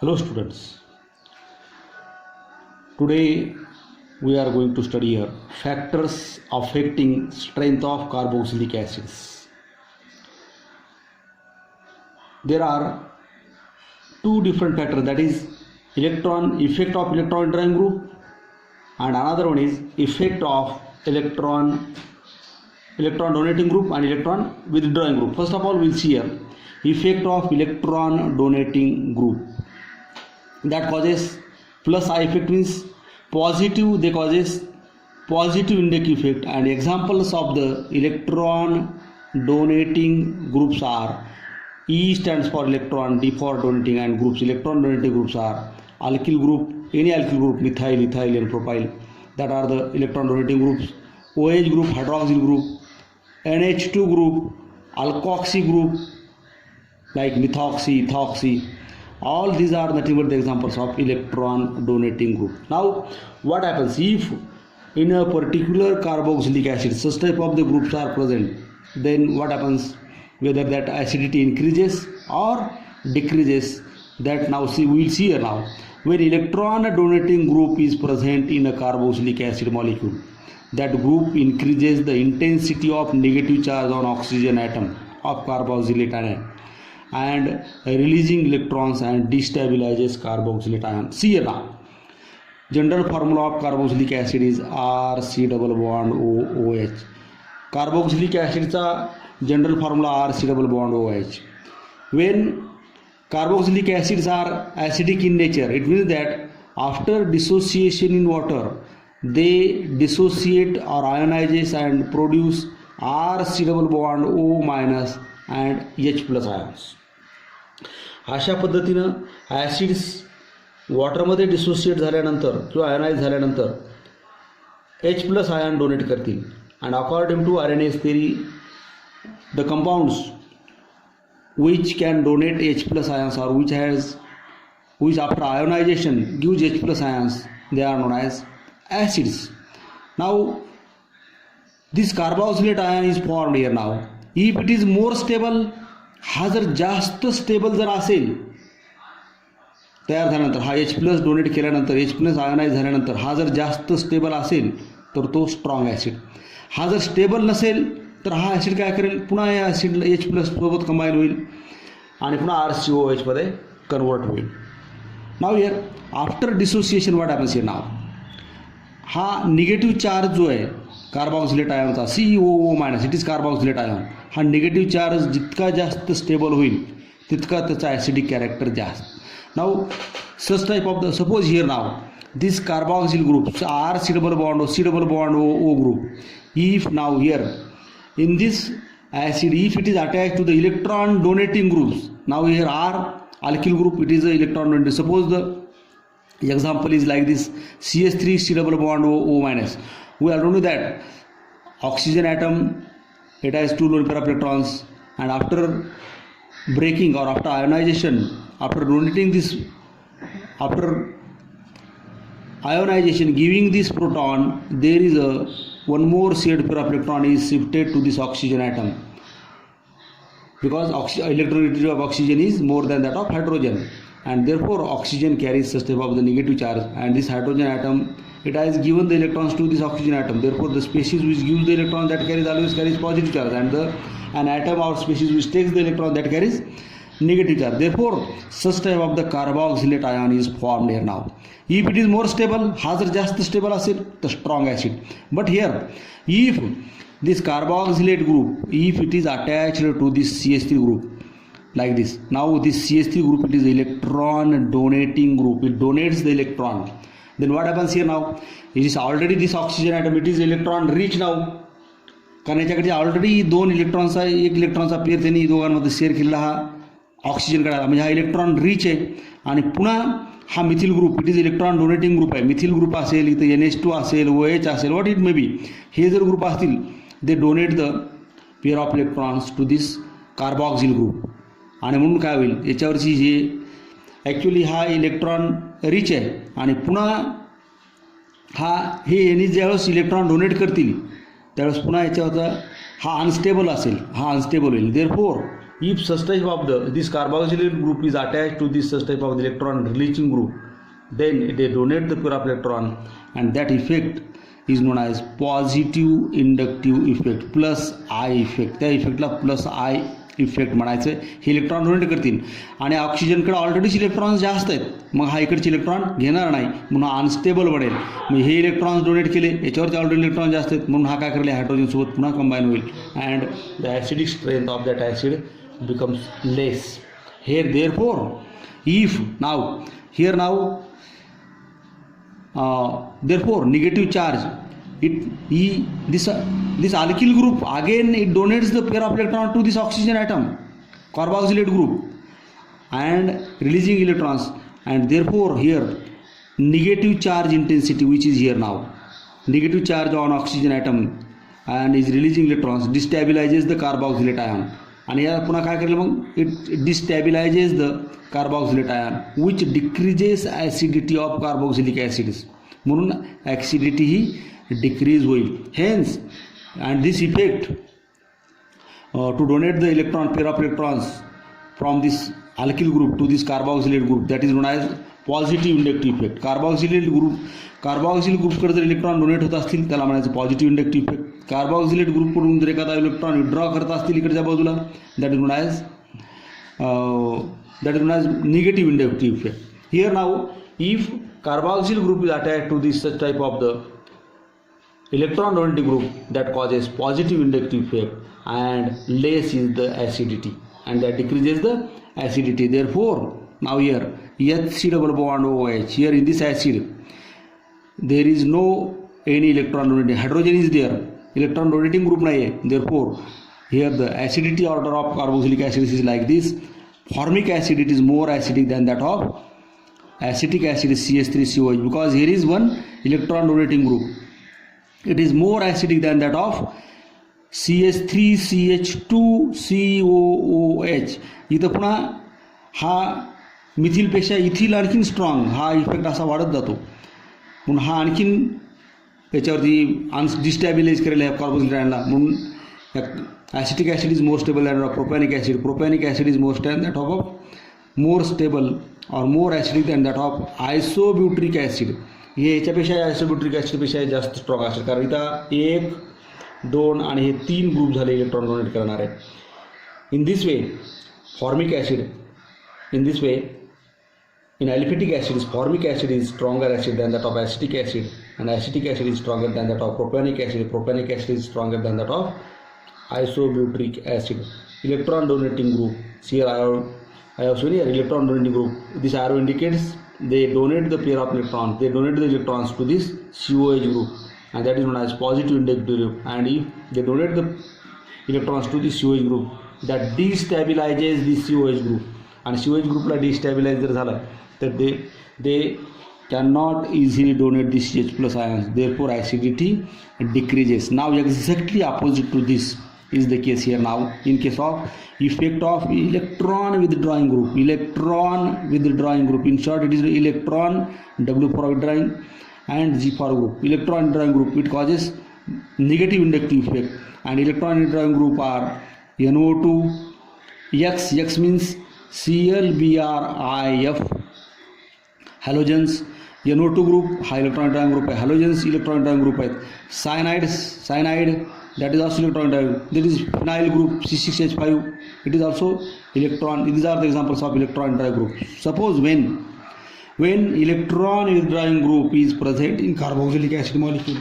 Hello students, today we are going to study here factors affecting strength of carboxylic acids. There are two different factors, that is effect of electron withdrawing group, and another one is effect of electron donating group and electron withdrawing group. First of all, we'll see here effect of electron donating group. That causes plus I effect, means positive, they causes positive index effect, and examples of the electron donating groups are E stands for electron, D for donating, and groups. Electron donating groups are alkyl group, any alkyl group, methyl, ethyl and propyl, that are the electron donating groups. OH group, hydroxyl group, NH2 group, alkoxy group like methoxy, ethoxy. All these are nothing but the examples of electron donating group. Now what happens if in a particular carboxylic acid such type of the groups are present, then what happens, whether that acidity increases or decreases, that now we will see here. Now when electron donating group is present in a carboxylic acid molecule, that group increases the intensity of negative charge on oxygen atom of carboxylate ion and releasing electrons and destabilizes carboxylate ion. See here now, general formula of carboxylic acid is RC double bond OOH. Carboxylic acid चा general formula RC double bond OH. When carboxylic acids are acidic in nature, it means that after dissociation in water, they dissociate or ionizes and produce RC double bond O minus and H plus ions. अशा पद्धतीनं acids वॉटरमध्ये dissociate झाल्यानंतर किंवा ionize झाल्यानंतर H plus ion donate करतील. And according to Arrhenius theory, the compounds which can donate H plus ions or which after ionization gives H plus ions, they are known as acids. Now this carboxylate ion is formed here. Now if it is more stable, हा जर जास्त stable जर असेल तयार झाल्यानंतर, हा H plus donate केल्यानंतर, H plus ionise झाल्यानंतर हा जर जास्त स्टेबल असेल तर तो स्ट्रॉंग ॲसिड. हा जर स्टेबल नसेल तर हा ॲसिड काय करेल, पुन्हा या ॲसिड H प्लस सोबत कंबाईन होईल आणि पुन्हा RCOH मध्ये कन्वर्ट होईल. Now here after dissociation what happens here. Now हा निगेटिव्ह चार्ज जो आहे कार्बोक्सिलेट आयनचा COO मायनस, इट इज कार्बोक्सिलेट आयन, हा निगेटिव्ह चार्ज जितका जास्त स्टेबल होईल तितका त्याचा ॲसिडिक कॅरेक्टर जास्त. Now such type of the suppose here now this carboxyl group RC double bond C double bond O group, if now here in this acid, if it is attached to the electron donating groups, now here R alkyl group, it is a electron donating. Suppose the example is like this CH3 C double bond O minus. We already know that oxygen atom, it has two lone pair of electrons, and after breaking or after ionization, after donating this, after ionization giving this proton, there is a one more shared pair of electron is shifted to this oxygen atom, because electronegativity of oxygen is more than that of hydrogen, and therefore oxygen carries such type of the negative charge, and this hydrogen atom, it has given the electrons to this oxygen atom. Therefore the species which gives the electron, that always carries positive charge, and an atom or species which takes the electron, that carries negative charge. Therefore such type of the carboxylate ion is formed here. Now if it is more stable, हा जर जास्त stable असेल तर strong acid. But here if this carboxylate group, if it is attached to this CH3 group like this, now this CH3 group, it is electron donating group, it donates the electron. Then what happens here? now it is already this oxygen atom, it is electron rich now, कारण याच्याकडे already दोन इलेक्ट्रॉनचा, एक इलेक्ट्रॉनचा pair त्यांनी दोघांमध्ये share केलेला हा ऑक्सिजनकडे आला, म्हणजे हा इलेक्ट्रॉन रिच आहे. आणि पुन्हा हा methyl group, it is electron donating group आहे. मिथिल ग्रुप असेल, इथं NH2 असेल, OH असेल, व्हॉट इट मे बी, हे जर ग्रुप असतील, they donate the pair of electrons to this carboxyl group. आणि म्हणून काय होईल, याच्यावरची जे ॲक्च्युली हा इलेक्ट्रॉन रिच आहे, आणि पुन्हा हे ज्यावेळेस इलेक्ट्रॉन डोनेट करतील त्यावेळेस पुन्हा याच्यावरचा हा अनस्टेबल असेल, हा अनस्टेबल होईल. Therefore if such type of this carboxylate group is attached to this such type of the electron releasing group, then they donate the pair of electron, and that effect is known as positive inductive effect, plus I effect. त्या इफेक्टला plus I effect म्हणायचं. हे electron donate करतील आणि ऑक्सिजनकडे ऑलरेडीच electrons जास्त आहेत, मग हा इकडचे electron घेणार नाही म्हणून अनस्टेबल बनेल. मग हे इलेक्ट्रॉन्स डोनेट केले, याच्यावरती ऑलरेडी इलेक्ट्रॉन जास्त आहेत म्हणून हा काय करेल, हायड्रोजनसोबत पुन्हा कंबाईन होईल and the acidic strength of that acid becomes less. Here therefore if now here now therefore negative charge this alkyl group again it donates the pair of electron to this oxygen atom carboxylate group and releasing electrons, and therefore here negative charge intensity which is here now negative charge on oxygen atom and is releasing electrons destabilizes the carboxylate ion. आणि या पुन्हा काय करेल मग it destabilises the carboxylate ion which decreases acidity of carboxylic acids, म्हणून acidity ही decrease होईल. Hence and this effect to donate the electron pair of electrons from this alkyl group to this carboxylate group that is known as positive inductive effect. Carboxyl ग्रुपकडे जर electron donate होत असतील त्याला म्हणायचं positive inductive effect. Carboxylate ग्रुपकडून जर एखादा electron withdraw करत असतील इकडच्या बाजूला that is known as negative inductive effect. Here now if carboxyl group is attach to this such type of the electron donating group that causes positive inductive effect and less is the acidity and that decreases the acidity. Therefore now here HC double bond OH, here in this acid there is no any electron donating, hydrogen is there, electron donating group nahi hai. Therefore here the acidity order of carboxylic acid is like this. Formic acid it is more acidic than that of acetic acid CH3COH because here is one electron donating group. It is more acidic than that of CH3CH2COOH. इथं पुन्हा हा मिथिलपेक्षा ethyl आणखीन strong हा effect असा वाढत जातो म्हणून हा आणखीन याच्यावरती डिस्टॅबिलाइज करेल आहे कार्बोक्सिलिक आयनला. म्हणून acetic acid is more stable than of propanoic acid is more stable that of more stable or more acidic than that of isobutyric acid. हे याच्यापेक्षा आयसोब्युट्रिक ॲसिडपेक्षा जास्त स्ट्रॉंग असेल कारण इथं 1, 2 आणि हे 3 ग्रुप झाले इलेक्ट्रॉन डोनेट करणारे. In this way formic acid in aliphatic acids formic acid is stronger acid than that of acetic acid and acetic acid is stronger than that of propionic acid is stronger than that of isobutyric acid. Electron donating group, here I have shown here electron donating group. This arrow indicates they donate the pair of electrons, they donate the electrons to this COH group and that is known as positive inductive group. And if they donate the electrons to this COH group that destabilizes this COH group and COH group ला destabilize जर झाला तर they cannot easily donate the CH plus ions, therefore acidity decreases. Now exactly opposite to this is the case here. Now in case of effect of electron withdrawing group, in short it is electron W for withdrawing and G for group. Electron withdrawing group it causes negative inductive effect and electron withdrawing group are NO2 X means ClBrIf halogens. NO2 group high electron withdrawing group है, halogens electron withdrawing group है. Cyanide that is also electron withdrawing. There is phenyl group C6H5 it is also electron. These are the examples of electron withdrawing group. Suppose when electron withdrawing group is present in carboxylic acid molecule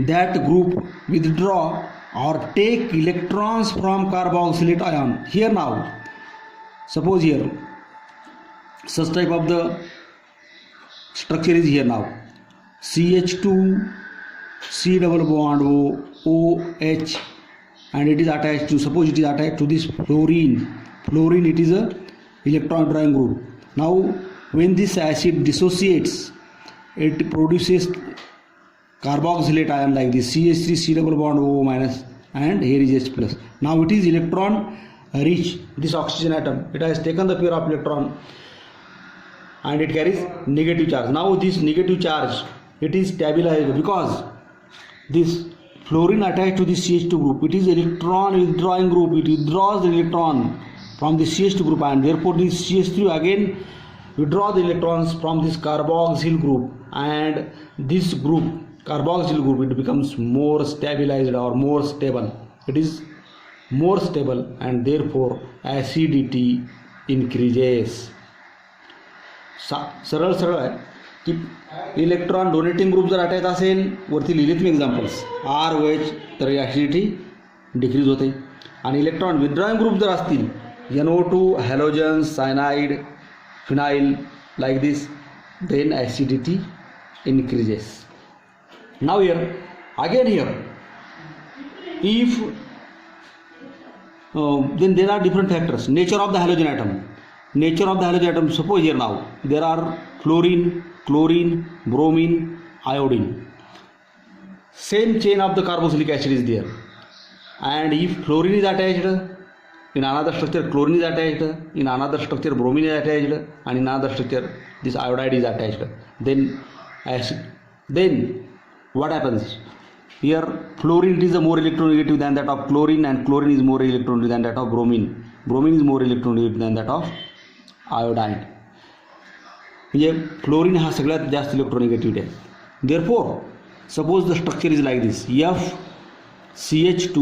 that group withdraw or take electrons from carboxylate ion. Here now suppose here such type of the structure is here now CH2 C double bond OH and it is attached to, suppose it is attached to this fluorine it is a electron withdrawing group. Now when this acid dissociates it produces carboxylate ion like this CH3 C double bond O minus and here is H plus. Now it is electron rich, this oxygen atom it has taken the pair of electron and it carries negative charge. Now this negative charge it is stabilized because this fluorine attached to the CH2 group, it is electron withdrawing group, it withdraws the electron from the CH2 group, and therefore this CH3 again withdraw the electrons from this carboxyl group, and this group, carboxyl group, it becomes more stabilized or more stable. It is more stable and therefore acidity increases. सरळ सरळ आहे की electron donating group जर attach असेल, वरती लिहिलेत मी examples, R O H, तर acidity decrease होते. आणि इलेक्ट्रॉन विथड्रॉइंग ग्रुप जर असतील, NO2, halogen, cyanide, phenyl, like this, then acidity increases. Now here if then there are different factors. Nature of the halogen atom, suppose here now there are fluorine, chlorine, bromine, iodine, same chain of the carboxylic acid is there, and if fluorine is attached, in another structure chlorine is attached, in another structure bromine is attached, and in another structure this iodide is attached, then what happens? Here fluorine is more electronegative than that of chlorine, and chlorine is more electronegative than that of bromine. Bromine is more electronegative than that of iodine. म्हणजे fluorine हा सगळ्यात जास्त electronegativity आहे. Therefore suppose the structure is like this, FCH2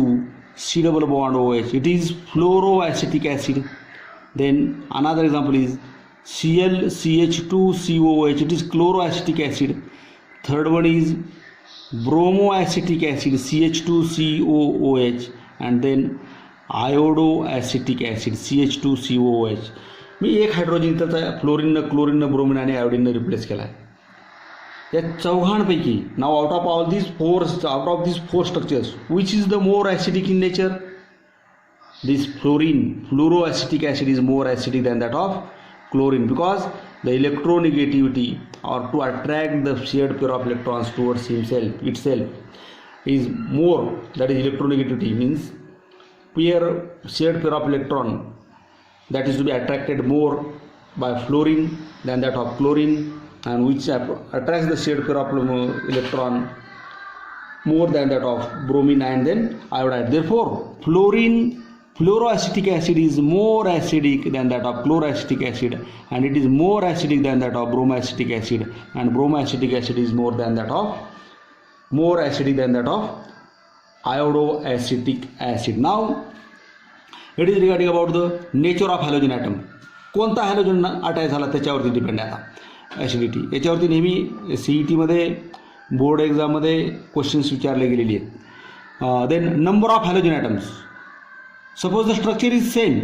C double bond OH, it is fluoroacetic acid. Then another example is ClCH2COOH, it is chloroacetic acid. Third one is bromoacetic acid, CH2COOH, and then iodoacetic acid, CH2COOH. मी एक hydrogen त्याचा फ्लोरिननं, क्लोरिननं, bromine आणि आयोडीननं replace केला आहे. या चौघांपैकी now out of these four structures, which is the more acidic in nature? This fluoroacetic acid is more acidic than that of chlorine, because the electronegativity, or to attract the shared pair of electrons towards itself is more. That is electronegativity, means shared pair of electron that is to be attracted more by fluorine than that of chlorine, and which attracts the shared pair of electron more than that of bromine and then iodide. Therefore fluoroacetic acid is more acidic than that of chloroacetic acid, and it is more acidic than that of bromoacetic acid, and bromoacetic acid is more acidic than that of iodoacetic acid. Now it is regarding about the nature of halogen atom. कोणता halogen attach झाला त्याच्यावरती depend आहे आता acidity. याच्यावरती नेहमी CETमध्ये board एक्झाममध्ये questions विचारले गेलेली आहेत. Then number of halogen atoms, suppose the structure is same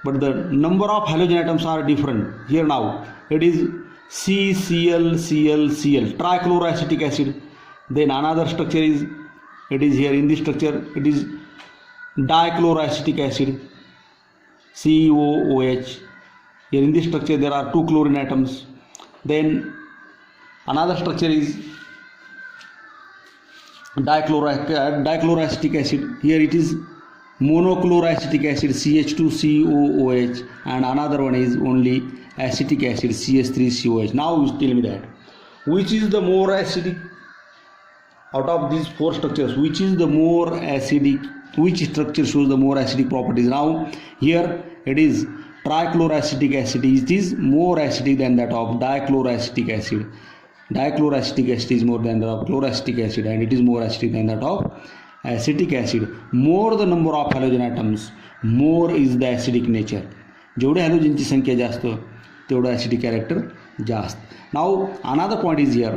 but the number of halogen atoms are different. Here now it is CCl, trichloroacetic acid. Then another structure is, it is here in this structure, it is dichloroacetic acid, COOH. Here in this structure there are 2 chlorine atoms. Then another structure is dichloroacetic acid. Here it is monochloroacetic acid, CH2COOH, and another one is only acetic acid, CH3COH. Now you tell me that which is the more acidic out of these 4 structures, which is the more acidic, which structure shows the more acidic properties? Now here it is trichloroacetic acid, it is more acidic than that of dichloroacetic acid. Dichloroacetic acid is more than that of chloroacetic acid, and it is more acidic than that of acetic acid. More the number of halogen atoms, more is the acidic nature. जेवढे हॅलोजनची संख्या जास्त तेवढं acidic character जास्त. Now another point is here,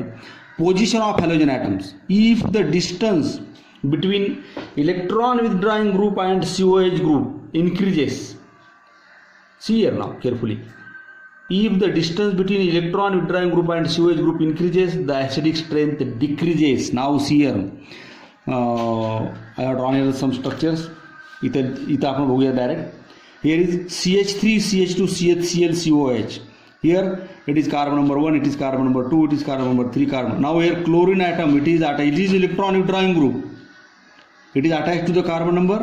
position of halogen atoms. If the distance between electron withdrawing group and COH group increases, see here now carefully, if the distance between electron withdrawing group and COH group increases, the acidic strength decreases. Now see here, I have drawn here some structures. इथं आपण बघूया direct. Here is CH3, CH2, CHCl, COH. Here it is carbon number 1, it is carbon number 2, it is carbon number 3, carbon. Now here chlorine atom, it is electron withdrawing group. It is attached to the carbon number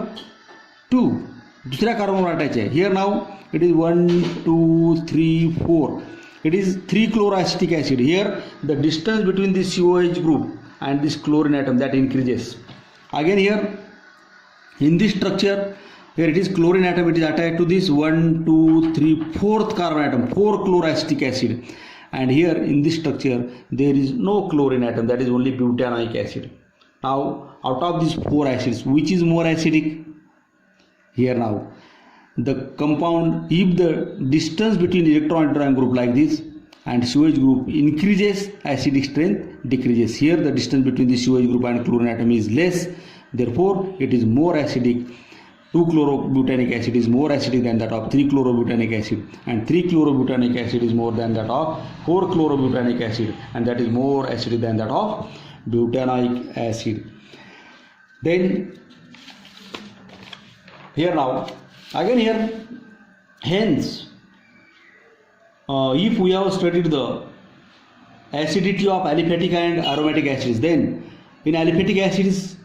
2. दूसऱ्या कार्बनवर attach आहे. Here now it is 1, 2, 3, 4. It is 3 chloroacetic acid. Here the distance between this COH group and this chlorine atom that increases. Again here in this structure, here it is chlorine atom, it is attached to this 1, 2, 3, 4th carbon atom, 4 chloroacetic acid. And here in this structure there is no chlorine atom, that is only butanoic acid. Now out of these 4 acids, which is more acidic? Here now the compound, if the distance between electron withdrawing group like this and COH group increases, acidic strength decreases. Here the distance between the COH group and chlorine atom is less, therefore it is more acidic. 2-chlorobutanic acid is more acidic than that of 3-chlorobutanic acid, and 3-chlorobutanic acid is more than that of 4-chlorobutanic acid, and that is more acidic than that of butanoic acid. Then here now again here, hence if we have studied the acidity of aliphatic and aromatic acids, then in aliphatic acids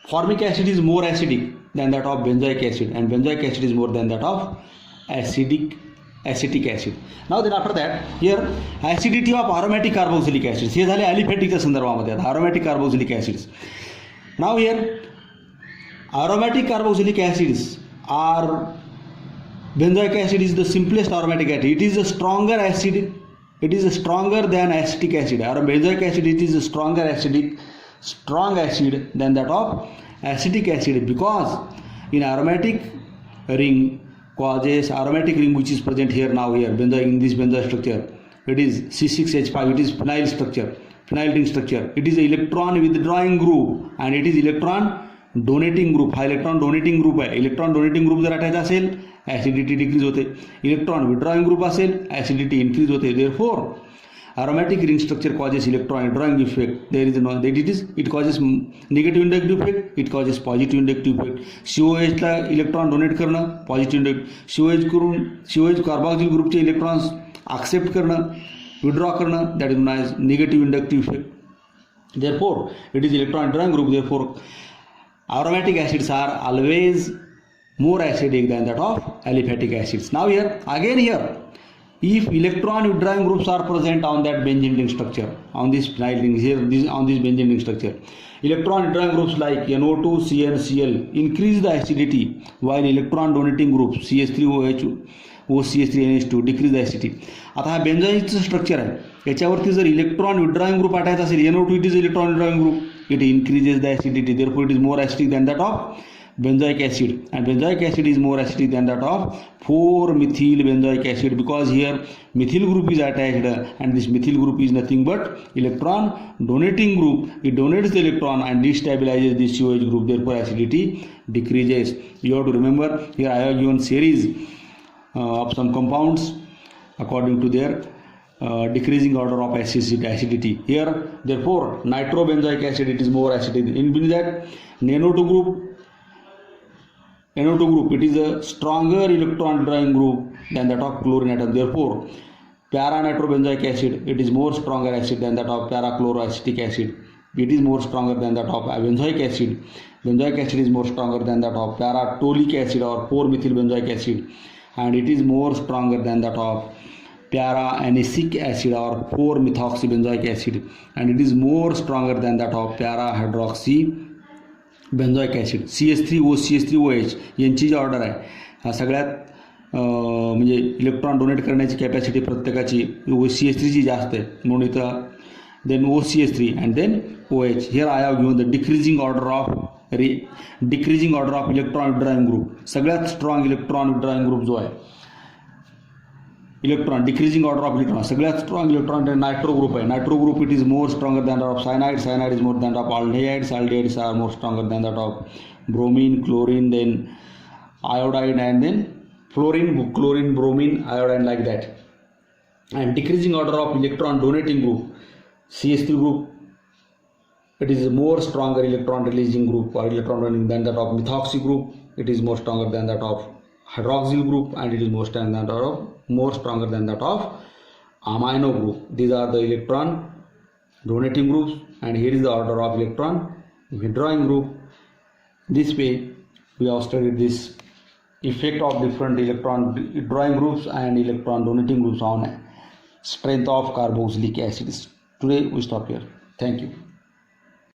formic acid is more acidic than that of benzoic acid, and benzoic acid is more than that of acetic acid. Now then after that, here acidity of aromatic carboxylic acids, हे झाले aliphatic संदर्भामध्ये aromatic carboxylic acids. Now here aromatic carboxylic acids are, benzoic acid is the simplest aromatic acid, it is a stronger acid, it is stronger than acetic acid, or benzoic acid it is a stronger acidic, strong acid than that of acetic acid, because in aromatic ring causes, aromatic ring which is present here now here benzoic, in this benzoic structure, it is C6H5, it is phenyl structure, phenyl ring structure, it is electron withdrawing group and it is electron donating group, हा electron donating group आहे. Electron donating group जर attach असेल acidity decrease होते, electron withdrawing group असेल acidity increase होते. Therefore aromatic ring structure causes electron withdrawing effect, there is no, it causes negative inductive effect, it causes positive inductive effect. COH La electron donate करणं positive induct, COH करून COH carboxyl ग्रुपचे electrons accept करणं, withdraw करणं, that is known as negative inductive effect. therefore it is electron withdrawing group, therefore aromatic acids are always more acidic than that of aliphatic acids. Now here again here, if electron withdrawing groups are present on that benzene ring structure, on this phenyl ring here, on this benzene ring structure, electron withdrawing groups like NO2, CN, Cl increase the acidity, while electron donating group CH3OH OCH3NH2 decrease the acidity. आता हा बेंझोइनचं structure आहे, याच्यावरती जर electron withdrawing group attach असेल, NO2 it is electron withdrawing group, it increases the acidity, therefore it is more acidic than that of benzoic acid, and benzoic acid is more acidic than that of 4-methyl benzoic acid, because here methyl group is attached and this methyl group is nothing but electron donating group, it donates the electron and destabilizes this COH group, therefore acidity decreases. You have to remember here I have given series of some compounds according to their decreasing order of acidity. Here therefore nitrobenzoic acid, it is more acidic. In that NO2 group it is a stronger electron withdrawing group than that of chlorine atom, therefore para-nitrobenzoic acid, it is more stronger acid than that of para-chloroacetic acid, it is more stronger than that of benzoic acid. Benzoic acid is more stronger than that of para-toluic acid or 4-methyl benzoic acid, and it is more stronger than that of para-anisic acid or 4-methoxybenzoic acid, and it is more stronger than that of para-hydroxy benzoic acid. CH3O CH3OH यांची जी order आहे, हा सगळ्यात म्हणजे electron donate करण्याची capacity प्रत्येकाची CH3ची जास्त आहे, म्हणून इथं then OCH3 and then OH. Here I have given the decreasing order of electron withdrawing group. सगळ्यात स्ट्रॉंग इलेक्ट्रॉन विड्रॉइंग ग्रुप जो आहे, electron decreasing order of electron, सगळ्यात स्ट्रॉंग इलेक्ट्रॉन नायट्रो ग्रुप आहे. Nitro group it is more stronger than that of cyanide, cyanide is more than that of aldehydes, aldehydes are more stronger than that of bromine, chlorine, then iodine, and then fluorine, chlorine, bromine, iodine, like that. And decreasing order of electron donating group, CH3 group, it is a more stronger electron releasing group or electron running than that of methoxy group, it is more stronger than that of hydroxyl group, and it is more stronger than that of amino group. These are the electron donating groups, and here is the order of electron withdrawing group. This way we have studied this effect of different electron withdrawing groups and electron donating groups on strength of carboxylic acids. Today we stop here. Thank you.